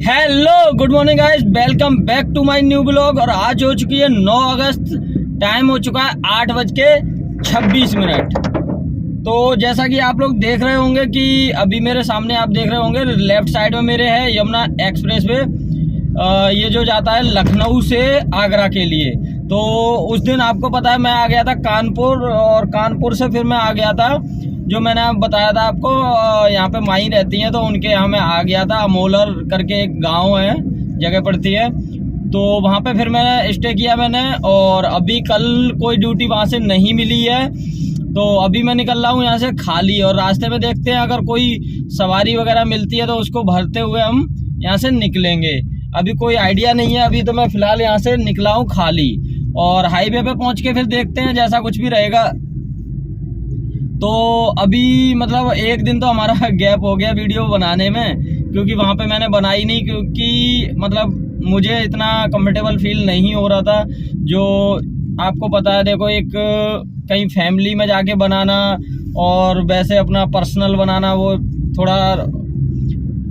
Hello good morning guys, welcome back to my new blog. और आज हो चुकी है 9 अगस्त, टाइम हो चुका है 8:26। तो जैसा कि आप लोग देख रहे होंगे कि अभी मेरे सामने आप देख रहे होंगे लेफ्ट साइड में मेरे है यमुना एक्सप्रेस वे, ये जो जाता है लखनऊ से आगरा के लिए। तो उस दिन आपको पता है मैं आ गया था कानपुर, और कानपुर से फिर मैं आ गया था, जो मैंने बताया था आपको, यहाँ पे माई रहती हैं तो उनके यहाँ मैं आ गया था। अमोलर करके एक गांव है, जगह पड़ती है, तो वहाँ पे फिर मैंने स्टे किया मैंने। और अभी कल कोई ड्यूटी वहाँ से नहीं मिली है, तो अभी मैं निकल रहा हूँ यहाँ से खाली। और रास्ते में देखते हैं अगर कोई सवारी वगैरह मिलती है तो उसको भरते हुए हम यहाँ से निकलेंगे। अभी कोई आइडिया नहीं है, अभी तो मैं फिलहाल यहाँ से निकला हूँ खाली। और हाईवे पे पहुँच के फिर देखते हैं जैसा कुछ भी रहेगा। तो अभी मतलब एक दिन तो हमारा गैप हो गया वीडियो बनाने में, क्योंकि वहाँ पे मैंने बनाई नहीं, क्योंकि मतलब मुझे इतना कंफर्टेबल फील नहीं हो रहा था। जो आपको पता है, देखो एक कहीं फैमिली में जाके बनाना और वैसे अपना पर्सनल बनाना, वो थोड़ा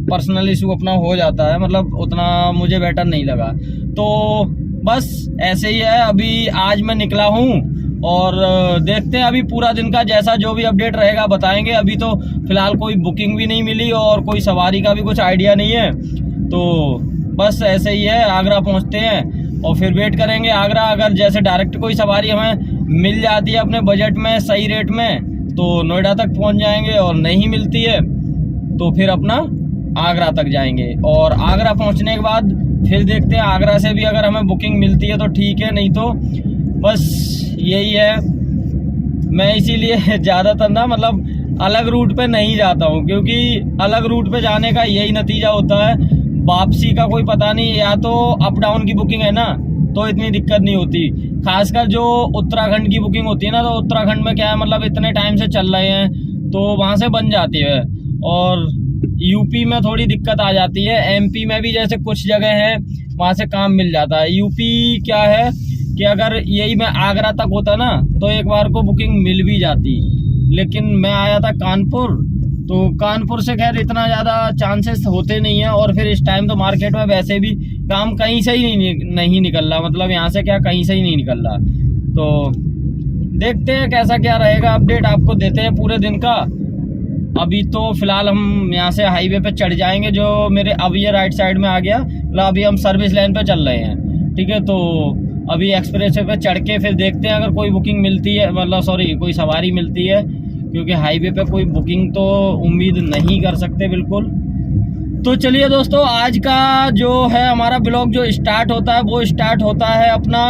पर्सनल इशू अपना हो जाता है, मतलब उतना मुझे बेटर नहीं लगा। तो बस ऐसे ही है। अभी आज मैं निकला हूँ और देखते हैं अभी पूरा दिन का जैसा जो भी अपडेट रहेगा बताएंगे। अभी तो फिलहाल कोई बुकिंग भी नहीं मिली और कोई सवारी का भी कुछ आइडिया नहीं है, तो बस ऐसे ही है। आगरा पहुंचते हैं और फिर वेट करेंगे आगरा। अगर जैसे डायरेक्ट कोई सवारी हमें मिल जाती है अपने बजट में सही रेट में, तो नोएडा तक पहुंच जाएंगे, और नहीं मिलती है तो फिर अपना आगरा तक जाएंगे। और आगरा पहुँचने के बाद फिर देखते हैं, आगरा से भी अगर हमें बुकिंग मिलती है तो ठीक है, नहीं तो बस यही है। मैं इसीलिए ज़्यादातर ना मतलब अलग रूट पे नहीं जाता हूँ, क्योंकि अलग रूट पे जाने का यही नतीजा होता है, वापसी का कोई पता नहीं। या तो अप डाउन की बुकिंग है ना, तो इतनी दिक्कत नहीं होती। खासकर जो उत्तराखंड की बुकिंग होती है ना, तो उत्तराखंड में क्या है, मतलब इतने टाइम से चल रहे हैं तो वहाँ से बन जाती है। और यूपी में थोड़ी दिक्कत आ जाती है। एमपी में भी जैसे कुछ जगह है वहाँ से काम मिल जाता है। यूपी क्या है कि अगर यही मैं आगरा तक होता ना तो एक बार को बुकिंग मिल भी जाती, लेकिन मैं आया था कानपुर, तो कानपुर से खैर इतना ज़्यादा चांसेस होते नहीं है। और फिर इस टाइम तो मार्केट में वैसे भी काम कहीं से ही नहीं निकल रहा, मतलब यहाँ से क्या कहीं से ही नहीं निकल रहा। तो देखते हैं कैसा क्या रहेगा, अपडेट आपको देते हैं पूरे दिन का। अभी तो फिलहाल हम यहाँ से हाईवे पे चढ़ जाएंगे, जो मेरे अब ये राइट साइड में आ गया, मतलब अभी हम सर्विस लाइन पे चल रहे हैं, ठीक है। तो अभी एक्सप्रेस वे पे चढ़ के फिर देखते हैं अगर कोई बुकिंग मिलती है, मतलब सॉरी कोई सवारी मिलती है, क्योंकि हाईवे पे कोई बुकिंग तो उम्मीद नहीं कर सकते बिल्कुल। तो चलिए दोस्तों, आज का जो है हमारा ब्लॉग जो स्टार्ट होता है वो स्टार्ट होता है अपना,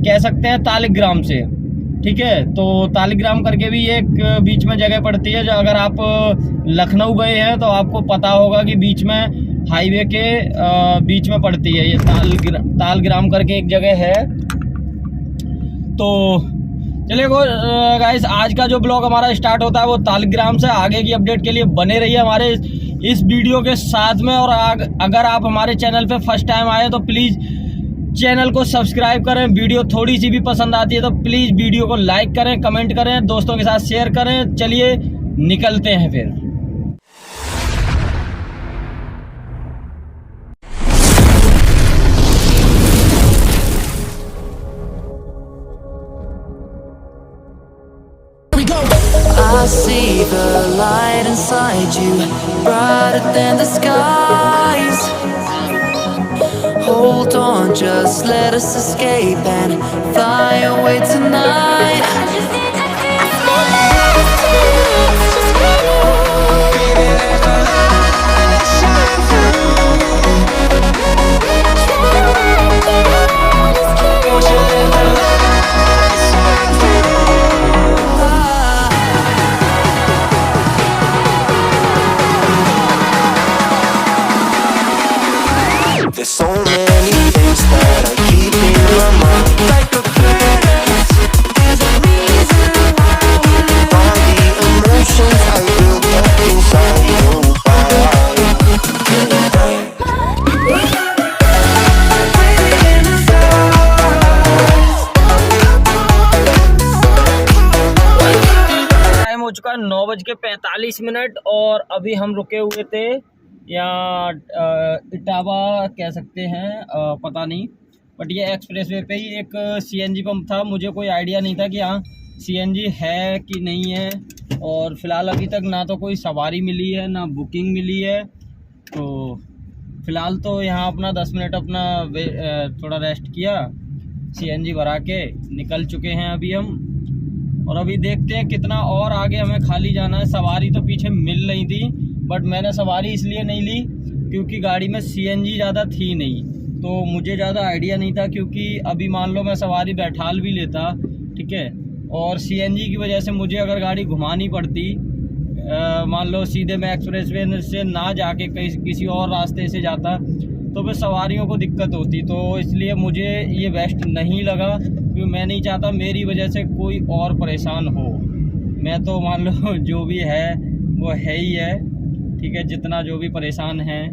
कह सकते हैं तालिग्राम से, ठीक है। तो तालिग्राम करके भी एक बीच में जगह पड़ती है, जो अगर आप लखनऊ गए हैं तो आपको पता होगा कि बीच में हाईवे के बीच में पड़ती है ये तालग्राम करके एक जगह है। तो चलिए गाइस, आज का जो ब्लॉग हमारा स्टार्ट होता है वो तालग्राम से। आगे की अपडेट के लिए बने रहिए हमारे इस वीडियो के साथ में। और अगर आप हमारे चैनल पे फर्स्ट टाइम आए तो प्लीज़ चैनल को सब्सक्राइब करें। वीडियो थोड़ी सी भी पसंद आती है तो प्लीज़ वीडियो को लाइक करें, कमेंट करें, दोस्तों के साथ शेयर करें। चलिए निकलते हैं फिर। I see the light inside you, brighter than the skies. Hold on, just let us escape and fly away tonight. I just need to feel it, just feel it. Baby, let the light shine through. Won't you let the light shine through? There's so many things that I keep in my mind, like a current. There's a reason why we live. All the emotions I built up inside you. Time हो चुका है 9:45 और अभी हम रुके हुए थे या इटावा कह सकते हैं, पता नहीं, बट ये एक्सप्रेसवे पे ही एक सीएनजी पंप था। मुझे कोई आइडिया नहीं था कि यहाँ सीएनजी है कि नहीं है, और फ़िलहाल अभी तक ना तो कोई सवारी मिली है ना बुकिंग मिली है। तो फ़िलहाल तो यहाँ अपना 10 मिनट अपना थोड़ा रेस्ट किया, सीएनजी भरा के निकल चुके हैं अभी हम। और अभी देखते हैं कितना और आगे हमें खाली जाना है। सवारी तो पीछे मिल रही थी, बट मैंने सवारी इसलिए नहीं ली क्योंकि गाड़ी में सीएनजी ज़्यादा थी नहीं, तो मुझे ज़्यादा आइडिया नहीं था। क्योंकि अभी मान लो मैं सवारी बैठाल भी लेता, ठीक है, और सीएनजी की वजह से मुझे अगर गाड़ी घुमानी पड़ती, मान लो सीधे मैं एक्सप्रेसवे से ना जाके किसी और रास्ते से जाता, तो फिर सवारियों को दिक्कत होती। तो इसलिए मुझे ये बेस्ट नहीं लगा, क्योंकि मैं नहीं चाहता मेरी वजह से कोई और परेशान हो। मैं तो मान लो जो भी है वो है ही है, ठीक है, जितना जो भी परेशान है।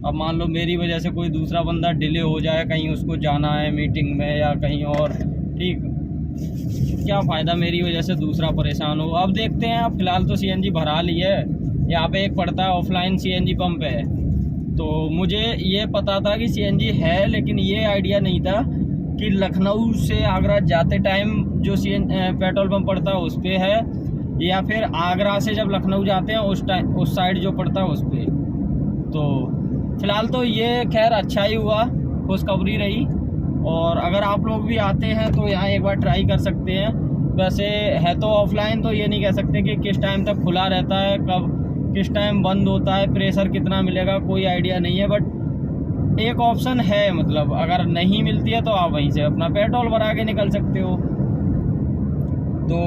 अब मान लो मेरी वजह से कोई दूसरा बंदा डिले हो जाए, कहीं उसको जाना है मीटिंग में या कहीं और, ठीक, क्या फ़ायदा मेरी वजह से दूसरा परेशान हो। अब देखते हैं। अब फ़िलहाल तो सीएनजी भरा ली है। यहाँ पे एक पड़ता है ऑफलाइन सीएनजी पंप है, तो मुझे ये पता था कि सीएनजी है, लेकिन ये आइडिया नहीं था कि लखनऊ से आगरा जाते टाइम जो पेट्रोल पंप पड़ता है उस पर है, या फिर आगरा से जब लखनऊ जाते हैं उस साइड जो पड़ता है उस पर। तो फ़िलहाल तो ये खैर अच्छा ही हुआ, खुशखबरी रही। और अगर आप लोग भी आते हैं तो यहाँ एक बार ट्राई कर सकते हैं। वैसे है तो ऑफलाइन, तो ये नहीं कह सकते कि किस टाइम तक खुला रहता है, कब किस टाइम बंद होता है, प्रेशर कितना मिलेगा, कोई आइडिया नहीं है। बट एक ऑप्शन है, मतलब अगर नहीं मिलती है तो आप वहीं से अपना पेट्रोल भरा के निकल सकते हो। तो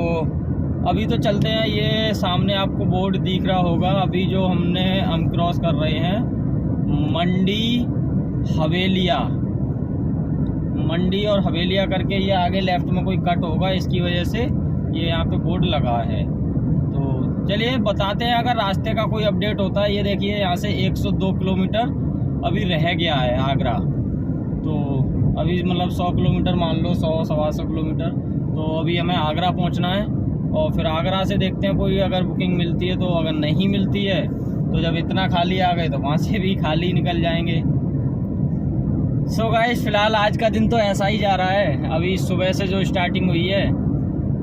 अभी तो चलते हैं। ये सामने आपको बोर्ड दिख रहा होगा, अभी जो हम क्रॉस कर रहे हैं मंडी और हवेलिया करके, ये आगे लेफ्ट में कोई कट होगा, इसकी वजह से ये यहाँ पे बोर्ड लगा है। तो चलिए बताते हैं अगर रास्ते का कोई अपडेट होता है। ये देखिए यहाँ से 102 किलोमीटर अभी रह गया है आगरा। तो अभी मतलब 100 किलोमीटर मान लो, 100-125 किलोमीटर, तो अभी हमें आगरा पहुँचना है। और फिर आगरा से देखते हैं कोई अगर बुकिंग मिलती है, तो अगर नहीं मिलती है तो जब इतना खाली आ गए तो वहाँ से भी खाली निकल जाएंगे। सो गाइस, फ़िलहाल आज का दिन तो ऐसा ही जा रहा है। अभी सुबह से जो स्टार्टिंग हुई है,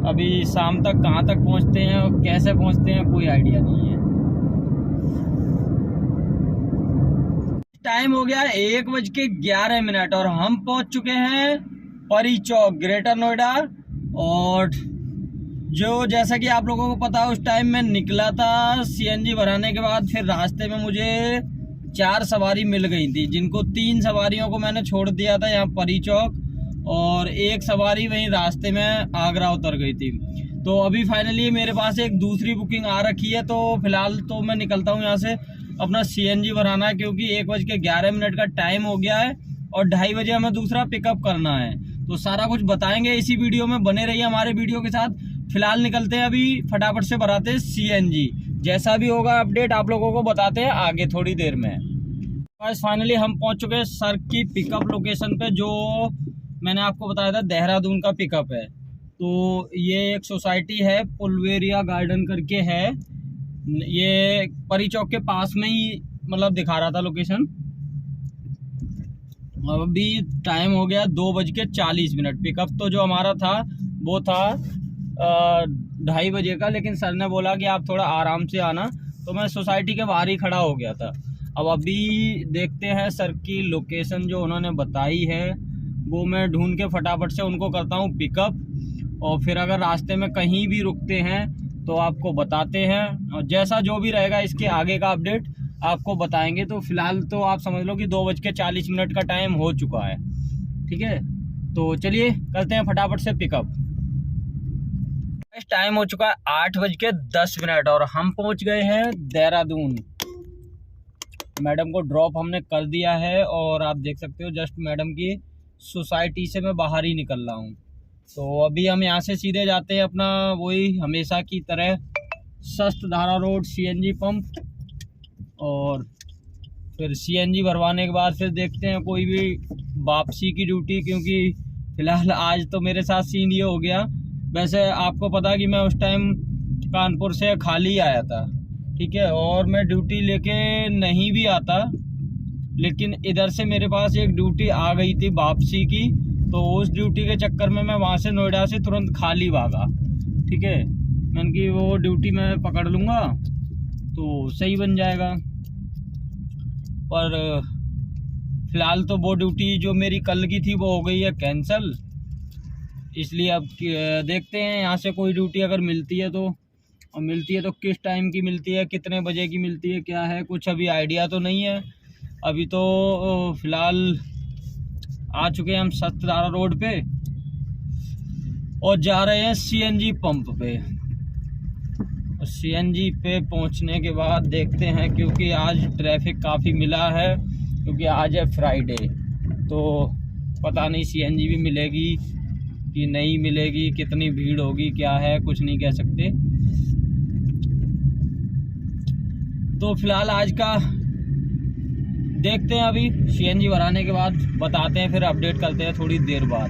अभी शाम तक कहाँ तक पहुँचते हैं और कैसे पहुँचते हैं कोई आइडिया नहीं है। टाइम हो गया 1:11 और हम पहुँच चुके हैं परी चौक, ग्रेटर नोएडा। और जो जैसा कि आप लोगों को पता है, उस टाइम मैं निकला था सीएनजी भराने के बाद। फिर रास्ते में मुझे 4 सवारी मिल गई थी, जिनको 3 सवारियों को मैंने छोड़ दिया था यहाँ परी चौक, और 1 सवारी वहीं रास्ते में आगरा उतर गई थी। तो अभी फाइनली मेरे पास एक दूसरी बुकिंग आ रखी है। तो फिलहाल तो मैं निकलता हूँ यहाँ से, अपना सीएनजी भराना है, क्योंकि 1:11 का टाइम हो गया है और 2:30 बजे हमें दूसरा पिकअप करना है। तो सारा कुछ बताएंगे इसी वीडियो में, बने रहिए हमारे वीडियो के साथ। फिलहाल निकलते हैं, अभी फटाफट से भराते हैं सीएनजी। जैसा भी होगा अपडेट आप लोगों को बताते हैं आगे थोड़ी देर में। बस फाइनली हम पहुंच चुके हैं सर की पिकअप लोकेशन पे, जो मैंने आपको बताया था देहरादून का पिकअप है। तो ये एक सोसाइटी है, पुलवेरिया गार्डन करके है, ये परी चौक के पास में ही मतलब दिखा रहा था लोकेशन। अभी टाइम हो गया 2:40। पिकअप तो जो हमारा था वो था 2:30 बजे का, लेकिन सर ने बोला कि आप थोड़ा आराम से आना, तो मैं सोसाइटी के बाहर ही खड़ा हो गया था। अब अभी देखते हैं सर की लोकेशन जो उन्होंने बताई है, वो मैं ढूंढ के फटाफट से उनको करता हूँ पिकअप। और फिर अगर रास्ते में कहीं भी रुकते हैं तो आपको बताते हैं, और जैसा जो भी रहेगा इसके आगे का अपडेट आपको बताएंगे। तो फिलहाल तो आप समझ लो कि 2:40 का टाइम हो चुका है, ठीक है। तो चलिए करते हैं फटाफट से पिकअप। टाइम हो चुका है 8:10 और हम पहुंच गए हैं देहरादून। मैडम को ड्रॉप हमने कर दिया है, और आप देख सकते हो जस्ट मैडम की सोसाइटी से मैं बाहर ही निकल रहा हूँ। तो अभी हम यहाँ से सीधे जाते हैं अपना वही हमेशा की तरह शस्त्रधारा रोड सीएनजी पंप, और फिर सीएनजी भरवाने के बाद फिर देखते हैं कोई भी वापसी की ड्यूटी, क्योंकि फ़िलहाल आज तो मेरे साथ सीन ये हो गया। वैसे आपको पता कि मैं उस टाइम कानपुर से खाली आया था, ठीक है। और मैं ड्यूटी लेके नहीं भी आता, लेकिन इधर से मेरे पास एक ड्यूटी आ गई थी वापसी की, तो उस ड्यूटी के चक्कर में मैं वहाँ से नोएडा से तुरंत खाली भागा। ठीक है, मैंने कि वो ड्यूटी मैं पकड़ लूँगा तो सही बन जाएगा। पर फ़िलहाल तो वो ड्यूटी जो मेरी कल की थी वो हो गई है कैंसिल, इसलिए अब देखते हैं यहाँ से कोई ड्यूटी अगर मिलती है तो, और मिलती है तो किस टाइम की मिलती है, कितने बजे की मिलती है, क्या है, कुछ अभी आइडिया तो नहीं है। अभी तो फ़िलहाल आ चुके हैं हम सतधारा रोड पे और जा रहे हैं सीएनजी पंप पे। सीएनजी पे पहुंचने के बाद देखते हैं, क्योंकि आज ट्रैफिक काफ़ी मिला है, क्योंकि आज है फ्राइडे, तो पता नहीं सीएनजी भी मिलेगी कि नहीं मिलेगी, कितनी भीड़ होगी, क्या है, कुछ नहीं कह सकते। तो फिलहाल आज का देखते हैं, अभी सीएनजी भराने के बाद बताते हैं, फिर अपडेट करते हैं थोड़ी देर बाद।